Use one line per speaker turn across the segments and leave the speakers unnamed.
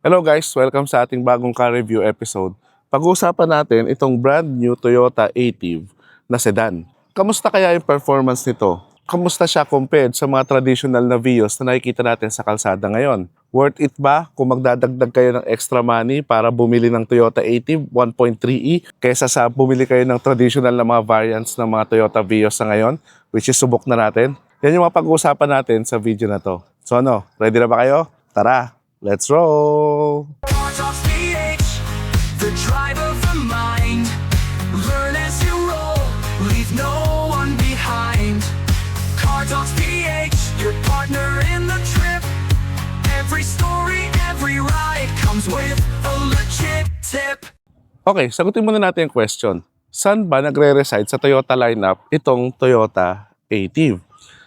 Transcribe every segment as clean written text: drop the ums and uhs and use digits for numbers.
Hello guys, welcome sa ating bagong car review episode. Pag-uusapan natin itong brand new Toyota Aitiv na sedan. Kamusta kaya yung performance nito? Kamusta siya compared sa mga traditional na Vios na nakikita natin sa kalsada ngayon? Worth it ba kung magdadagdag kayo ng extra money para bumili ng Toyota Aitiv 1.3e kaysa sa bumili kayo ng traditional na mga variants ng mga Toyota Vios sa ngayon, which is subok na natin? Yan yung mga pag-uusapan natin sa video na to. So ano, ready na ba kayo? Tara! Let's roll!
Cardox PH, the drive of the mind. Learn as you roll, leave no one behind. Cardox PH, your partner in the trip. Every story, every ride comes with a legit tip.
Okay, sagutin muna natin yung question. Saan ba nagre-reside sa Toyota lineup itong Toyota Aitiv?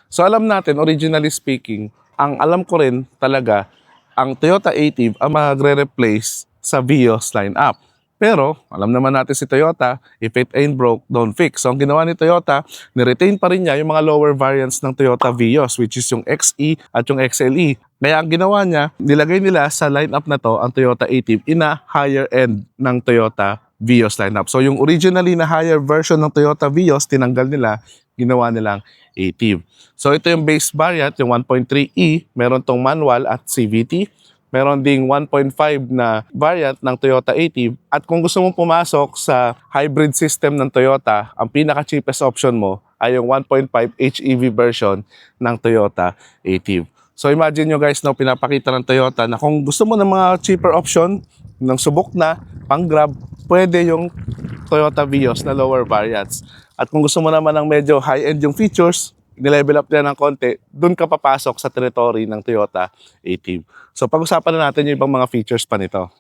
So alam natin, originally speaking, ang alam ko rin talaga, ang Toyota Aitiv ang magre-replace sa Vios lineup. Pero, alam naman natin si Toyota, if it ain't broke, don't fix. So, ang ginawa ni Toyota, niretain pa rin niya yung mga lower variants ng Toyota Vios, which is yung XE at yung XLE. Kaya ang ginawa niya, nilagay nila sa lineup na to, ang Toyota Aitiv, in a higher end ng Toyota Vios lineup. So, yung originally na higher version ng Toyota Vios, tinanggal nila, ginawa nilang Aitiv. So ito yung base variant, yung 1.3e, meron tong manual at CVT. Meron ding 1.5 na variant ng Toyota Aitiv. At kung gusto mong pumasok sa hybrid system ng Toyota, ang pinaka-cheapest option mo ay yung 1.5 HEV version ng Toyota Aitiv. So imagine nyo guys, pinapakita ng Toyota na kung gusto mo ng mga cheaper option, ng subok na, pang grab, pwede yung Toyota Vios na lower variants. At kung gusto mo naman ng medyo high-end yung features, nilevel up nila ng konti, dun ka papasok sa territory ng Toyota Aitiv. So pag-usapan na natin yung ibang mga features pa nito.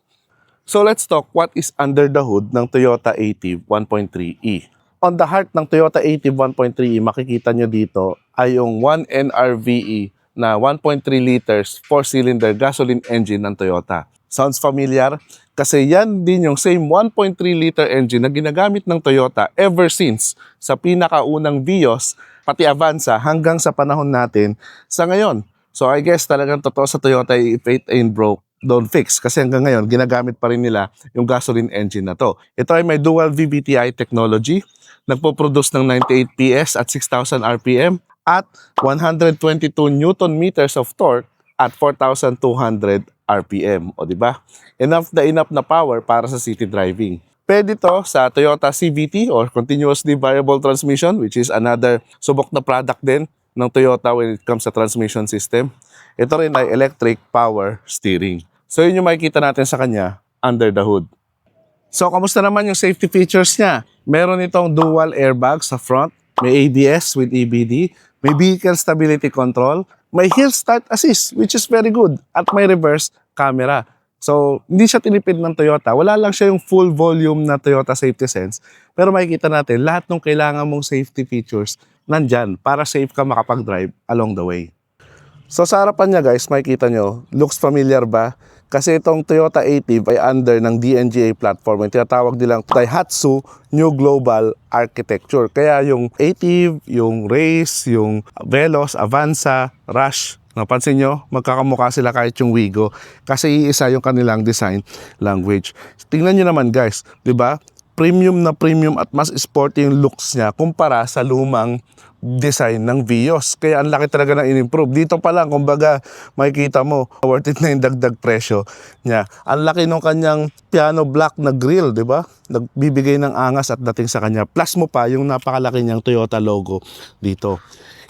So let's talk what is under the hood ng Toyota Aitiv 1.3e. On the heart ng Toyota Aitiv 1.3e, makikita nyo dito ay yung 1NRVe na 1.3 liters 4-cylinder gasoline engine ng Toyota. Sounds familiar? Kasi yan din yung same 1.3 liter engine na ginagamit ng Toyota ever since sa pinakaunang Vios, pati Avanza hanggang sa panahon natin sa ngayon. So I guess talagang totoo sa Toyota, if it ain't broke, don't fix. Kasi hanggang ngayon, ginagamit pa rin nila yung gasoline engine na to. Ito ay may dual VVTi technology, nagpo-produce ng 98 PS at 6,000 RPM at 122 Newton meters of torque at 4,200 RPM. O diba? Enough na power para sa city driving. Pwede to sa Toyota CVT or Continuously Variable Transmission, which is another subok na product din ng Toyota when it comes sa transmission system. Ito rin ay electric power steering. So yun yung makikita natin sa kanya under the hood. So kamusta naman yung safety features niya? Meron itong dual airbag sa front, may ABS with EBD, may vehicle stability control, may hill start assist, which is very good, at may reverse camera. So, hindi siya tinipid ng Toyota. Wala lang siya yung full volume na Toyota Safety Sense. Pero makikita natin, lahat ng kailangan mong safety features nandyan para safe ka makapag-drive along the way. So, sa harapan niya guys, makikita nyo, looks familiar ba? Kasi itong Toyota Aitiv ay under ng DNGA platform. Yung tinatawag nilang Daihatsu New Global Architecture. Kaya yung Aitiv, yung Race, yung Veloz, Avanza, Rush, napansin nyo, magkakamukha sila kahit yung Wigo. Kasi iisa yung kanilang design language. Tingnan nyo naman guys, di ba? Premium na premium at mas sporty yung looks niya kumpara sa lumang design ng Vios. Kaya ang laki talaga ng in-improve. Dito pa lang, kumbaga, makikita mo, worth it na yung dagdag presyo niya. Ang laki ng kanyang piano black na grille, di ba? Nagbibigay ng angas at dating sa kanya. Plus mo pa yung napakalaki niyang Toyota logo dito.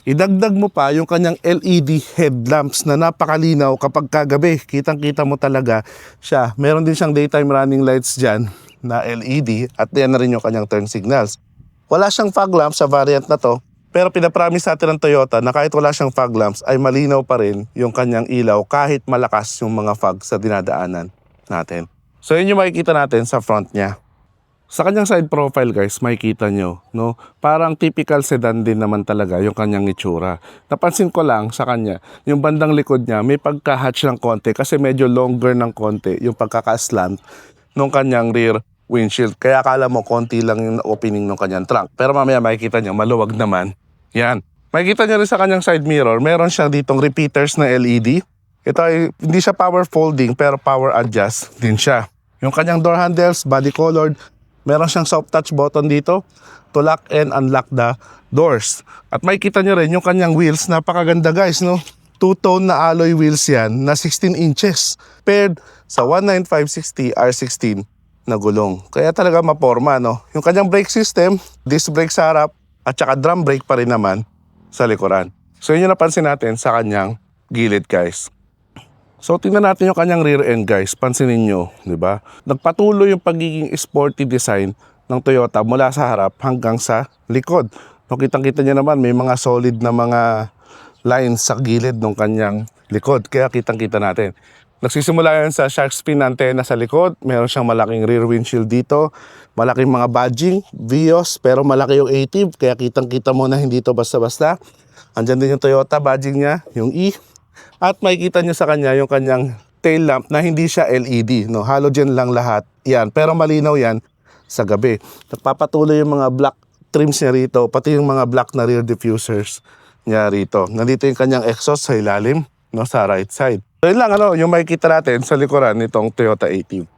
Idagdag mo pa yung kanyang LED headlamps na napakalinaw kapag kagabi. Kitang-kita mo talaga siya. Meron din siyang daytime running lights dyan na LED at yan na rin yung kanyang turn signals. Wala siyang fog lamps sa variant na to, pero pinapromise natin ng Toyota na kahit wala siyang fog lamps ay malinaw pa rin yung kanyang ilaw kahit malakas yung mga fog sa dinadaanan natin. So yun yung makikita natin sa front niya. Sa kanyang side profile guys, makikita nyo, no? Parang typical sedan din naman talaga yung kanyang itsura. Napansin ko lang sa kanya, yung bandang likod niya may pagka-hatch ng konti kasi medyo longer ng konti yung pagkaka-slant ng kanyang rear windshield. Kaya akala mo konti lang yung opening ng kanyang trunk. Pero mamaya makikita nyo, maluwag naman. Yan. Makikita nyo rin sa kanyang side mirror, meron siyang ditong repeaters na LED. Ito ay hindi siya power folding pero power adjust din siya. Yung kanyang door handles, body colored. Meron siyang soft touch button dito to lock and unlock the doors. At makikita nyo rin yung kanyang wheels, napakaganda guys, no? Two-tone na alloy wheels yan na 16 inches paired sa 19560 R16 na gulong. Kaya talaga maporma, no? Yung kanyang brake system, disc brake sa harap at saka drum brake pa rin naman sa likuran. So yun yung napansin natin sa kanyang gilid guys. So tingnan natin yung kanyang rear end guys. Pansinin nyo, di ba? Nagpatuloy yung pagiging sporty design ng Toyota mula sa harap hanggang sa likod. So kitang-kita nyo naman may mga solid na mga lines sa gilid ng kanyang likod. Kaya kitang-kita natin. Nagsisimula yan sa shark fin antenna sa likod. Meron siyang malaking rear windshield dito. Malaking mga badging, Vios, pero malaki yung ATIV. Kaya kitang-kita mo na hindi to basta-basta. Andyan din yung Toyota badging niya, yung E. At makikita nyo sa kanya yung kanyang tail lamp na hindi siya LED. No? Halogen lang lahat. Yan. Pero malinaw yan sa gabi. Nagpapatuloy yung mga black trims niya rito. Pati yung mga black na rear diffusers niya rito. Nandito yung kanyang exhaust sa ilalim, no? Sa right side. So yun lang yung makikita natin sa likuran nitong Toyota ATIV.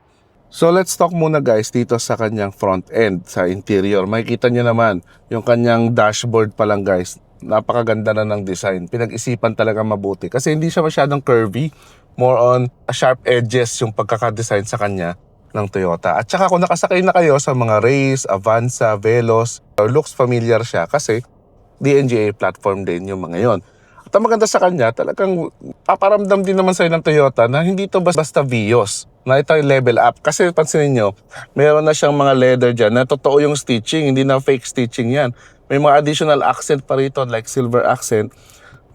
So let's talk muna guys dito sa kanyang front end, sa interior. Makikita nyo naman yung kanyang dashboard pa lang guys. Napakaganda na ng design. Pinag-isipan talaga mabuti. Kasi hindi siya masyadong curvy. More on sharp edges yung pagkakadesign sa kanya ng Toyota. At saka kung nakasakay na kayo sa mga Race, Avanza, Veloz, looks familiar siya kasi DNGA platform din yung mga yon. At ang maganda sa kanya, talagang paparamdam din naman sa'yo ng Toyota na hindi to basta Vios. Na ito yung level up. Kasi pansinin nyo, meron na siyang mga leather dyan na totoo yung stitching, hindi na fake stitching yan. May mga additional accent pa rito like silver accent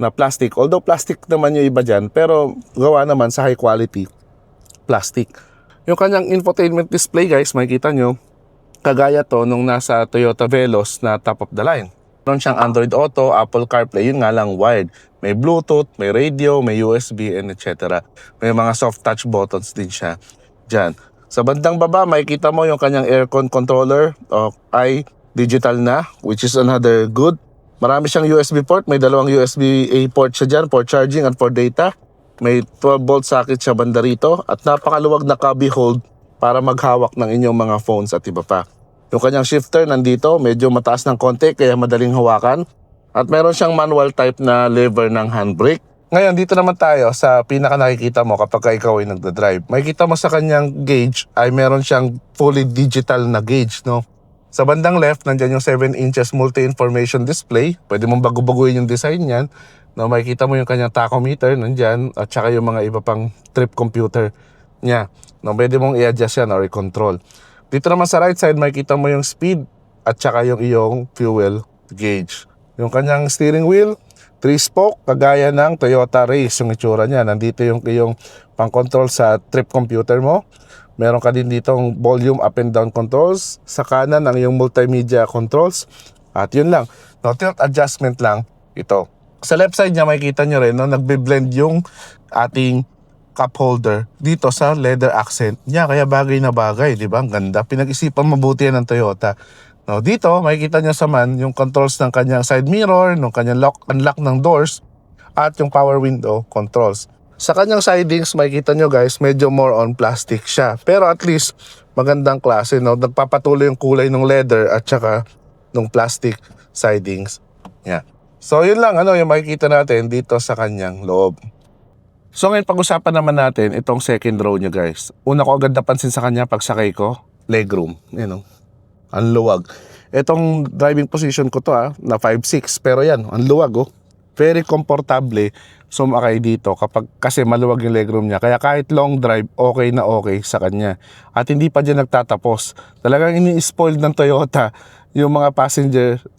na plastic. Although plastic naman yung iba dyan, pero gawa naman sa high quality plastic. Yung kanyang infotainment display guys, makikita nyo, kagaya to nung nasa Toyota Veloz na top of the line. Meron siyang Android Auto, Apple CarPlay, yun nga lang wired. May Bluetooth, may radio, may USB, and etc. May mga soft touch buttons din siya dyan. Sa bandang baba, makikita mo yung kanyang aircon controller ay digital na, which is another good. Marami siyang USB port, may dalawang USB-A port siya dyan for charging at for data. May 12-volt socket siya banda rito at napakaluwag na cubby hold para maghawak ng inyong mga phones at iba pa. Yung kanyang shifter nandito, medyo mataas ng konti kaya madaling hawakan. At meron siyang manual type na lever ng handbrake. Ngayon, dito naman tayo sa pinaka nakikita mo kapag ikaw ay nagdadrive. Makikita mo sa kanyang gauge ay meron siyang fully digital na gauge, no? Sa bandang left, nandyan yung 7 inches multi-information display. Pwede mong bago-baguhin yung design niyan. No, makikita mo yung kanyang tachometer nandyan at saka yung mga iba pang trip computer niya. No, pwede mong i-adjust yan or i-control. Dito naman sa right side, makikita mo yung speed at saka yung iyong fuel gauge. Yung kanyang steering wheel, 3-spoke, kagaya ng Toyota Race yung itsura niya. Nandito yung pang-control sa trip computer mo. Meron ka din ditong volume up and down controls. Sa kanan ang iyong multimedia controls. At yun lang. No, tilt adjustment lang ito. Sa left side niya makikita nyo rin, no, nagbe-blend yung ating cup holder dito sa leather accent niya. Kaya bagay na bagay, di ba? Ang ganda. Pinag-isipan mabuti yan ng Toyota. No, dito makikita nyo sa man yung controls ng kanyang side mirror, ng kanyang unlock ng doors, at yung power window controls. Sa kanyang sidings, makikita nyo guys, medyo more on plastic siya. Pero at least, magandang klase, no? Nagpapatuloy yung kulay ng leather at saka ng plastic sidings. Yeah. So, yun lang, yung makikita natin dito sa kanyang loob. So, ngayon pag-usapan naman natin itong second row nyo guys. Una ko agad napansin sa kanya pagsakay ko, legroom. Ang luwag. Itong driving position ko to na 5'6", pero yan, ang luwag Very komportable sumakay dito kasi maluwag yung legroom niya. Kaya kahit long drive, okay na okay sa kanya. At hindi pa dyan nagtatapos. Talagang ini-spoiled ng Toyota yung mga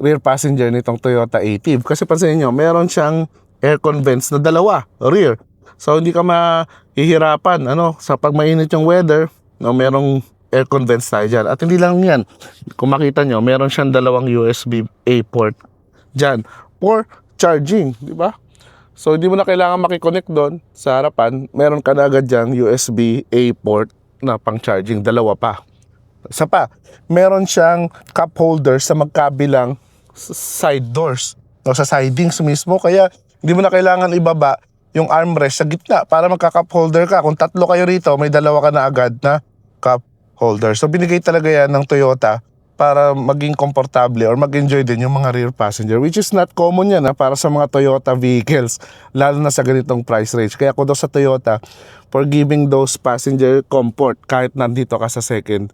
rear passenger nitong Toyota ATIV. Kasi pansinin nyo, meron siyang aircon vents na dalawa, rear. So hindi ka mahihirapan sa pag mainit yung weather, merong aircon vents tayo dyan. At hindi lang yan. Kung makita nyo, meron siyang dalawang USB-A port dyan for charging, di ba? So, hindi mo na kailangan makiconnect doon sa harapan. Meron ka na agad dyan USB-A port na pang charging. Dalawa pa. Isa pa, meron siyang cup holder sa magkabilang side doors. O sa sidings mismo. Kaya, hindi mo na kailangan ibaba yung armrest sa gitna para magka-cup holder ka. Kung tatlo kayo rito, may dalawa ka na agad na cup holder. So binigay talaga yan ng Toyota para maging komportable or mag-enjoy din yung mga rear passenger, which is not common yan para sa mga Toyota vehicles, lalo na sa ganitong price range. Kaya kudos sa Toyota for giving those passenger comfort kahit nandito ka sa second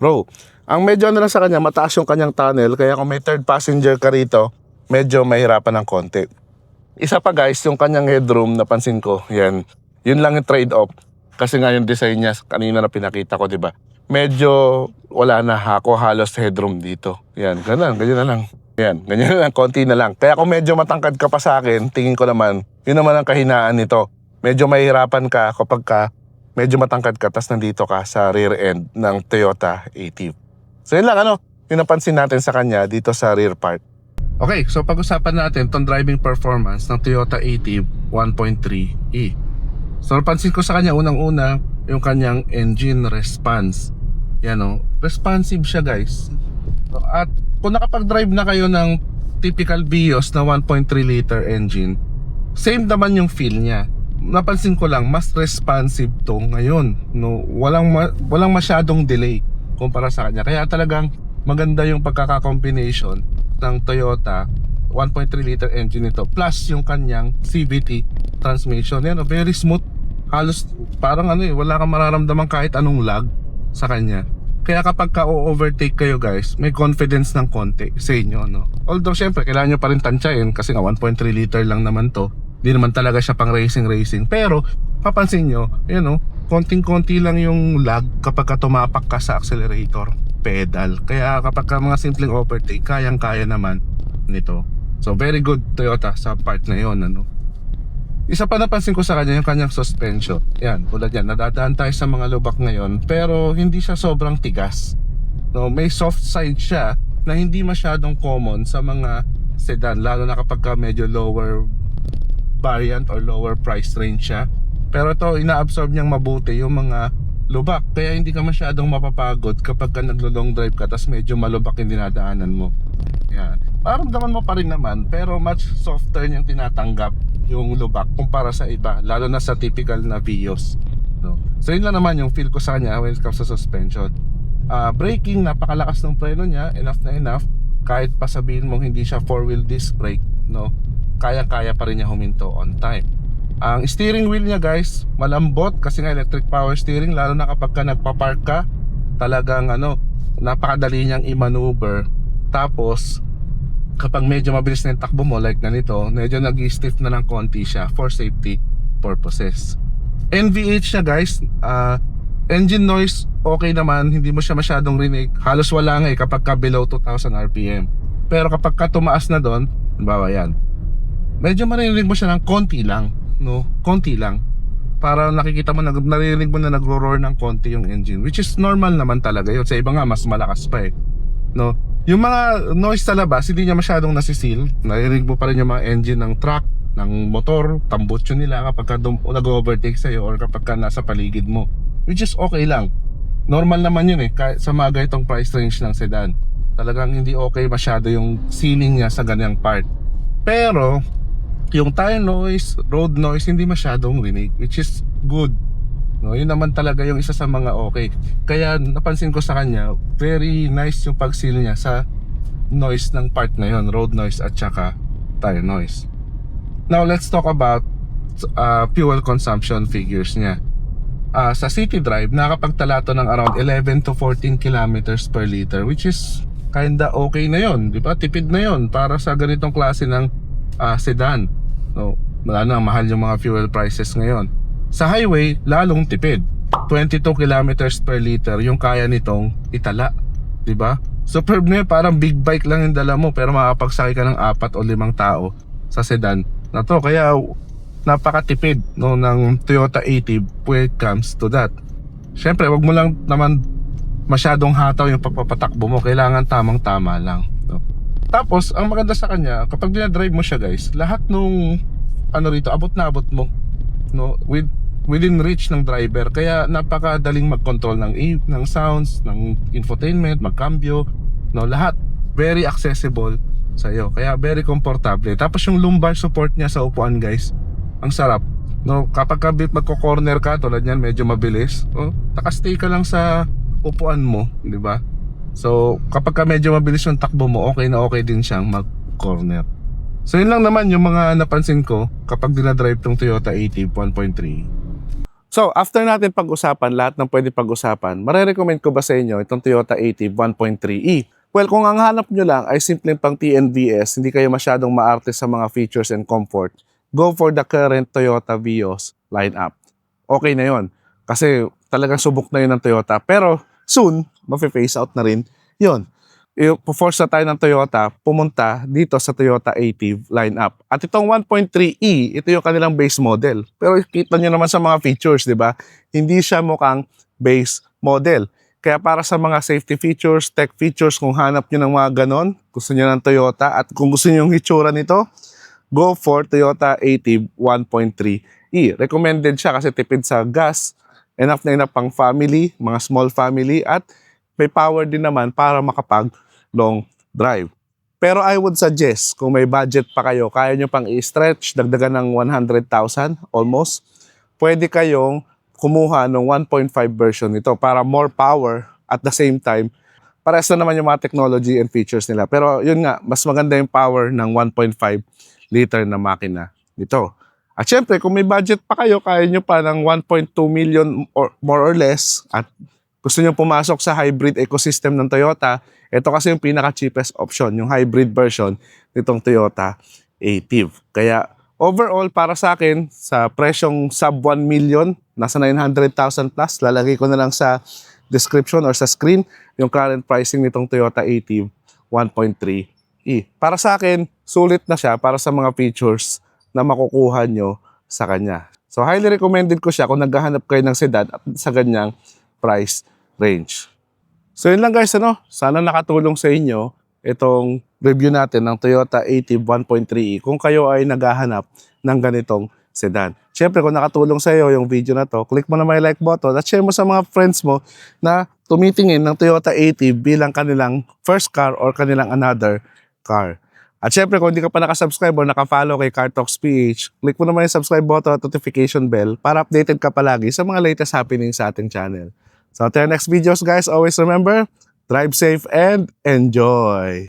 row. Ang medyo lang sa kanya, mataas yung kanyang tunnel, kaya kung may third passenger ka rito, medyo mahirapan ng konti. Isa pa guys, yung kanyang headroom, napansin ko, yan. Yun lang yung trade-off. Kasi nga yung design niya, kanina na pinakita ko, di ba? Medyo wala na halos headroom dito. Yan, ganyan na lang. Yan, ganyan na lang, konti na lang. Kaya kung medyo matangkad ka pa sa akin, tingin ko naman, yun naman ang kahinaan nito. Medyo mahirapan ka kapag ka medyo matangkad ka, tas nandito ka sa rear end ng Toyota Active. So yun lang, yung napansin natin sa kanya dito sa rear part. Okay, so pag-usapan natin itong driving performance ng Toyota Active 1.3e. So napansin ko sa kanya unang-una yung kanyang engine response. Yan responsive siya guys. At kung nakapag-drive na kayo ng typical Vios na 1.3 liter engine, same naman yung feel niya. Napansin ko lang mas responsive to ngayon. Walang masyadong delay kumpara sa kanya. Kaya talagang maganda yung pagkaka-combination ng Toyota 1.3 liter engine nito plus yung kanyang CVT transmission. Yan, very smooth. Halos parang wala kang mararamdaman kahit anong lag sa kanya. Kaya kapag ka-overtake kayo guys, may confidence ng konti sa inyo, Although syempre kailangan nyo pa rin tansyahin kasi nga 1.3 liter lang naman to. Di naman talaga siya pang racing. Pero papansin nyo, konting-konti lang yung lag kapag ka tumapak ka sa accelerator pedal. Kaya kapag ka mga simpleng overtake, kayang-kaya naman nito. So very good Toyota sa part na yun, Isa pa napansin ko sa kanya yung kanyang suspension. Yan, tulad yan, nadadaan tayo sa mga lubak ngayon, pero hindi siya sobrang tigas. May soft side siya na hindi masyadong common sa mga sedan, lalo na kapag ka medyo lower variant or lower price range siya. Pero ito, ina-absorb niyang mabuti yung mga lubak, kaya hindi ka masyadong mapapagod kapag ka naglo-long drive ka tas medyo malubak yung dinadaanan mo. Yan. Maramdaman mo pa rin naman, pero much softer niyang tinatanggap yung lubak kumpara sa iba, lalo na sa typical na Vios. So yun lang naman yung feel ko sa kanya when it comes to suspension. Braking, napakalakas ng preno niya, enough na enough. Kahit pa sabihin mong hindi siya 4-wheel disc brake, kaya-kaya pa rin niya huminto on time. Ang steering wheel niya guys, malambot kasi nga electric power steering, lalo na kapag ka nagpa-park ka, talagang napakadali niyang i-maneuver. Tapos kapag medyo mabilis na yung takbo mo like ganito, medyo nag-stiff na ng konti siya for safety purposes. NVH siya guys, engine noise okay naman, hindi mo siya masyadong rinig. Halos wala nga kapag ka below 2,000 RPM. Pero kapag ka tumaas na doon, bawa yan, medyo marinig mo siya ng konti lang, konti lang. Para nakikita mo, naririnig mo na nagro-roar ng konti yung engine, which is normal naman talaga yun. Sa iba nga mas malakas pa Yung mga noise sa labas, hindi niya masyadong nasisil. Naririnig mo pa rin yung mga engine ng truck, ng motor, tambutso nila kapag nag-overtake sa'yo or kapag ka nasa paligid mo, which is okay lang. Normal naman yun sa mga ganitong price range ng sedan. Talagang hindi okay masyado yung ceiling niya sa ganyang part. Pero yung tire noise, road noise, hindi masyadong rinig, which is good. Yun naman talaga yung isa sa mga okay. Kaya napansin ko sa kanya, very nice yung pag-seal niya sa noise ng part na yun, road noise at saka tire noise. Now let's talk about fuel consumption figures niya. Sa city drive, nakakapagtala to ng around 11 to 14 kilometers per liter, which is kinda okay na yun, di ba? Tipid na yun para sa ganitong klase ng sedan. Wala na, mahal yung mga fuel prices ngayon. Sa highway, lalong tipid. 22 kilometers per liter yung kaya nitong itala, di ba? Superb na yun, parang big bike lang yung dala mo, pero makapagsakay ka ng 4 o 5 tao sa sedan na to. Kaya napakatipid ng Toyota Active when it comes to that. Syempre, wag mo lang naman masyadong hataw yung pagpapatakbo mo. Kailangan tamang-tama lang. Tapos, ang maganda sa kanya, kapag dinadrive mo siya guys, lahat nung rito, abot na abot mo, within reach ng driver. Kaya napakadaling mag-control ng sounds, ng infotainment, magkambyo, lahat very accessible sa iyo. Kaya very comfortable. Tapos yung lumbar support niya sa upuan guys, ang sarap. No, kapag magko-corner ka tulad yan, medyo mabilis. Oh, nakastay ka lang sa upuan mo, di ba? So, kapag ka medyo mabilis yung takbo mo, okay na okay din siyang mag-corner. So, yun lang naman yung mga napansin ko kapag dinadrive tong Toyota Active 1.3. So, after natin pag-usapan lahat ng pwede pag-usapan, marirecommend ko ba sa inyo itong Toyota Active 1.3e? Well, kung ang hanap nyo lang ay simpleng pang TNVS, hindi kayo masyadong maarte sa mga features and comfort, go for the current Toyota Vios lineup. Okay na yon, kasi talagang subok na yun ng Toyota. Pero soon, mafe-phase out na rin yun. I-force na tayo ng Toyota pumunta dito sa Toyota Active lineup. At itong 1.3e, ito yung kanilang base model. Pero kita nyo naman sa mga features, di ba? Hindi siya mukhang base model. Kaya para sa mga safety features, tech features, kung hanap nyo ng mga ganon, gusto nyo ng Toyota, at kung gusto nyo yung hitsura nito, go for Toyota Active 1.3e. Recommended siya kasi tipid sa gas, enough na enough pang family, mga small family, at may power din naman para makapag long drive. Pero I would suggest, kung may budget pa kayo, kaya nyo pang i-stretch, dagdagan ng 100,000 almost, pwede kayong kumuha ng 1.5 version nito para more power at the same time, parehas na naman yung mga technology and features nila. Pero yun nga, mas maganda yung power ng 1.5 liter na makina nito. At syempre, kung may budget pa kayo, kaya nyo pa ng 1.2 million or more or less, at gusto nyo pumasok sa hybrid ecosystem ng Toyota, ito kasi yung pinaka-cheapest option, yung hybrid version nitong Toyota Active. Kaya overall, para sa akin, sa presyong sub 1 million, nasa 900,000 plus, lalagay ko na lang sa description or sa screen yung current pricing nitong Toyota Active 1.3e. Para sa akin, sulit na siya para sa mga features na makukuha nyo sa kanya. So highly recommended ko siya kung naghahanap kayo ng sedan at sa ganyang price range. So yun lang guys, sana nakatulong sa inyo itong review natin ng Toyota Active 1.3e kung kayo ay naghahanap ng ganitong sedan. Siyempre, kung nakatulong sa iyo yung video na to, click mo na may like button at share mo sa mga friends mo na tumitingin ng Toyota Active bilang kanilang first car or kanilang another car. At syempre, kung hindi ka pa nakasubscribe o nakafollow kay Car Talks PH, click mo naman yung subscribe button at notification bell para updated ka palagi sa mga latest happenings sa ating channel. So until next videos guys, always remember, drive safe and enjoy!